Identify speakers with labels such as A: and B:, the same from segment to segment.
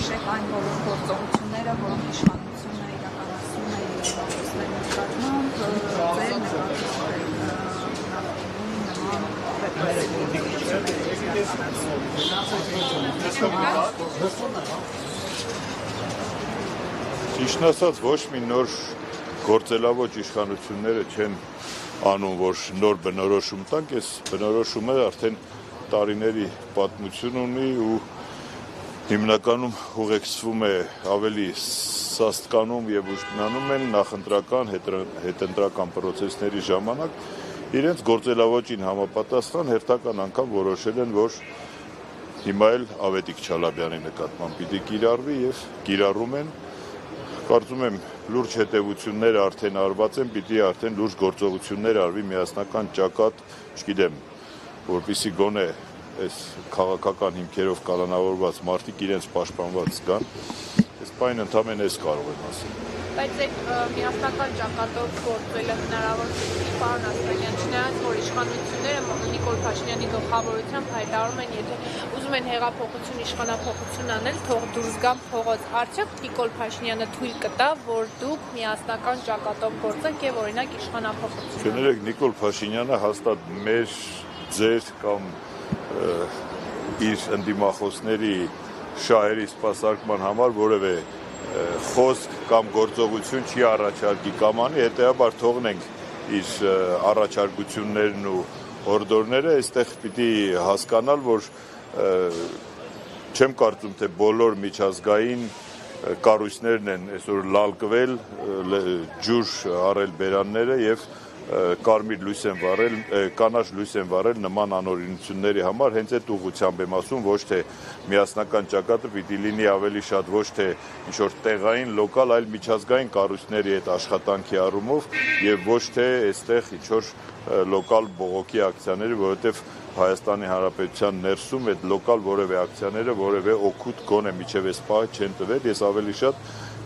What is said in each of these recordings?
A: հիշեք այն բոլոր գործողությունները, որոնք իշխանությունը իրականացնում է իրավապաշտպանների նկատմամբ, ձեր
B: Ճիշտ ասած, ոչ մի նոր գործելավոճ իշխանությունները չեն անում, որ նոր բնորոշում տանք, այս բնորոշումը արդեն տարիների պատմություն ունի ու հիմնականում ուղեկցվում է ավելի սաստկանում եւ ուժգնանում են նախընտրական, հետընտրական պրոցեսների ժամանակ իրենց գործելավոճին համապատասխան հերթական անգամ որոշել են, որ հիմա էլ Ավետիք Չալաբյանի նկատմամբ պիտի կիրառվի եւ կիրառում են։ Կարծում եմ լուրջ հետևությունները արդեն արված են, պիտի արդեն լուրջ գործողություններ արվի միասնական ճակատ, չգիտեմ, որպեսզի գոնե այս քաղաքական հիմքերով կալանավորված մարդիկ իրենց պաշտպանված զգան, այս բանը ընդամենը ես կարող եմ ասել։
C: Բայց այդ միասնական ճակատով գործելը հնարավոր չի, պարոն Ասպանյան, չնայած որ իշխանությունները Նիկոլ Փաշինյանի գլխավորությամբ հայտարարում են, եթե ուզում են հեղափոխություն, իշխանափոխություն անել, թող դուրս գան փողոց, արդյոք Նիկոլ Փաշինյանը թույլ կտա, որ դուք միասնական ճակատով գործեք եւ օրինակ իշխանափոխություն։
B: Կներեք, Նիկոլ Փաշինյանը հաստատ մեր, ձեր կամ իր ընդդիմախոսների շահերի սպասարկման համար որևէ խոսք կամ գործողություն չի առաջարկի կամ անի, հետեւաբար թողնենք իր առաջարկություններն ու օրդորները, այստեղ պիտի հասկանալ, որ չեմ կարծում, թե բոլոր միջազգային կառույցներն են այսօր լալկվել, ջուր առել բերանները եւ կարմիր լույս են վառել, կանաչ լույս են վառել նման անօրինությունների համար, հենց այդ ուղղությամբ եմ ասում, ոչ թե միասնական ճակատը պիտի լինի ավելի շատ ոչ թե ինչ-որ տեղային, լոկալ, այլ միջազգային կառույցների հետ աշխատանքի առումով եւ ոչ թե այստեղ ինչ-որ լոկալ բողոքի ակցիաները, որովհետեւ Հայաստանի Հանրապետության ներսում այդ լոկալ որևէ ակցիաները որևէ օգուտ գոնե միջև այս պահը չեն տվել, ես ավելի շատ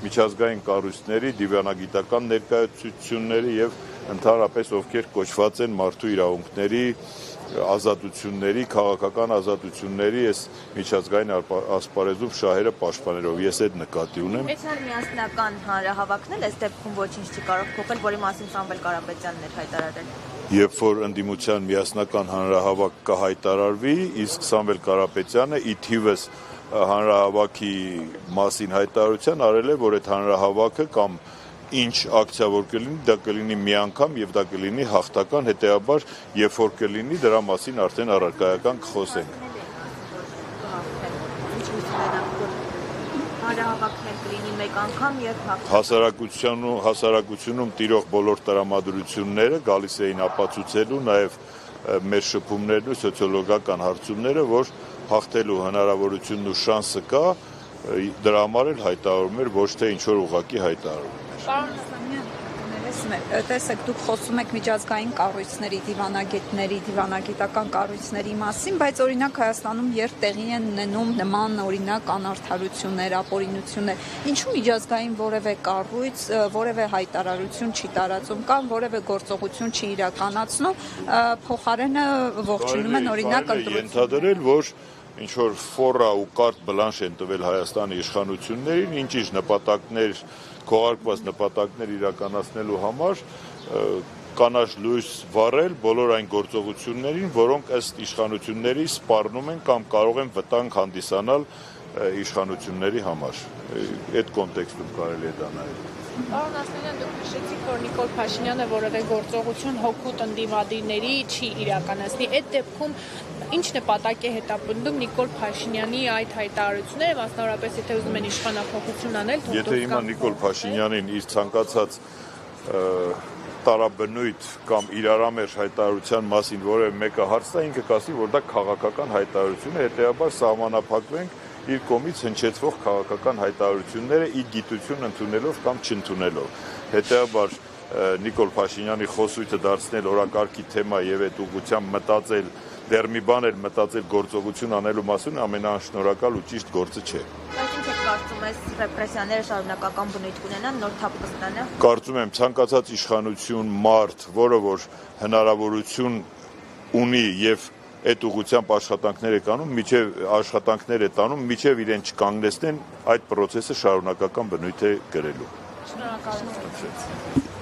B: միջազգային կառույցների, դիվանագիտական ներկայացությունների եւ ընդհանրապես ովքեր կոչված են մարդու իրավունքների, ազատությունների, քաղաքական ազատությունների այս միջազգային ասպարեզում շահերը պաշտպանելով, ես այդ նկատի ունեմ։
D: Այս միասնական հանրահավաքն էլ այս դեպքում ոչինչ չի կարող փոխել, որի մասին Սամվել Կարապետյանն էր հայտարարել։
B: Երբ որ ընդդիմության միասնական հանրահավաք կհայտարարվի, իսկ Սամվել Կարապետյանը ի թիվս հանրահավաքի մասին հայտարարության արել է, որ այդ հանրահավաքը կամ ինչ ակցիա որ կլինի, դա կլինի մի անգամ եւ դա կլինի հաղթական, հետեւաբար երբ որ կլինի դրա մասին արդեն առարկայական կխոսենք։
D: Հանրահավաքներ կլինի մեկ անգամ եւ
B: հասարակությունում տիրող բոլոր տրամադրությունները գալիս էին ապացուցելու նաեւ մեր շփումներն ու սոցիոլոգիական հարցումները, որ հաղթելու հնարավորությունն ու շանսը կա, դրա համար էլ հայտարարում էր ոչ թե ինչ որ ուղղակի հայտարարում։
A: Տեսեք, դուք խոսում եք միջազգային կառույցների, դիվանագետների, դիվանագիտական կառույցների մասին, բայց օրինակ Հայաստանում երբ տեղի են ունենում նման օրինակ անարդարություններ, ապօրինություններ, ինչու միջազգային որևէ կառույց, որևէ հայտարարություն չի տարածում կամ որևէ գործողություն չի իրականացնում, փոխարենը ողջունում են օրինակ
B: ընդդիմադիրել, որ ինչ որ ֆորա ու կարտ բլանշ են տվել Հայաստանի իշխանություններին, ինչ նպատակներ քողարկված նպատակներ իրականացնելու համար կանաչ լույս վառել բոլոր այն գործողություններին, որոնք ըստ իշխանությունների սպառնում են կամ կարող են վտանգ հանդիսանալ իշխանությունների համար։ Այդ կոնտեքստում կարելի է դա նայել։
C: Պարոն Ասպանյան, դուք նշեցիք, որ Նիկոլ Փաշինյանը որևէ գործողություն հօգուտ ընդդիմադիրների չի իրականացնի։ Այդ դեպքում ինչ նպատակ է հետապնդում Նիկոլ Փաշինյանի այդ հայտարարությունները, մասնավորապես եթե ուզում են իշխանափոխություն անել,
B: եթե հիմա Նիկոլ Փաշինյանին իր ցանկացած տարաբնույթ կամ իրարամերժ հայտարարության մասին որևէ մեկը հարց տա, ինքը կասի, որ դա քաղաքական հայտարարություն է, հետեւաբար սահմանափակվենք իր կողմից հնչեցվող քաղաքական հայտարարությունները ի գիտություն ընդունելով կամ չընդունելով։ Հետեւաբար Նիկոլ Փաշինյանի խոսույթը դարձնել օրակարգի թեմա եւ այդ ուղղությամբ մտածել դեռ մի բան էլ մտածել գործողություն անելու մասին ամենաանշնորհակալ ու ճիշտ գործը չէ։
D: Բայց ինչ եք կարծում, այս ռեպրեսիաները շարունակական բնույթ կունենան, նոր թափ կստանա։
B: Կարծում եմ ցանկացած իշխանություն, մարդ, որը որ հնարավորություն ունի եւ այդ ուղղությամբ աշխատանքներ է տանում, միջև իրեն չկանգնեցնեն այդ process-ը շարունակական բնույթ է կրելու։
C: Շնորհակալություն։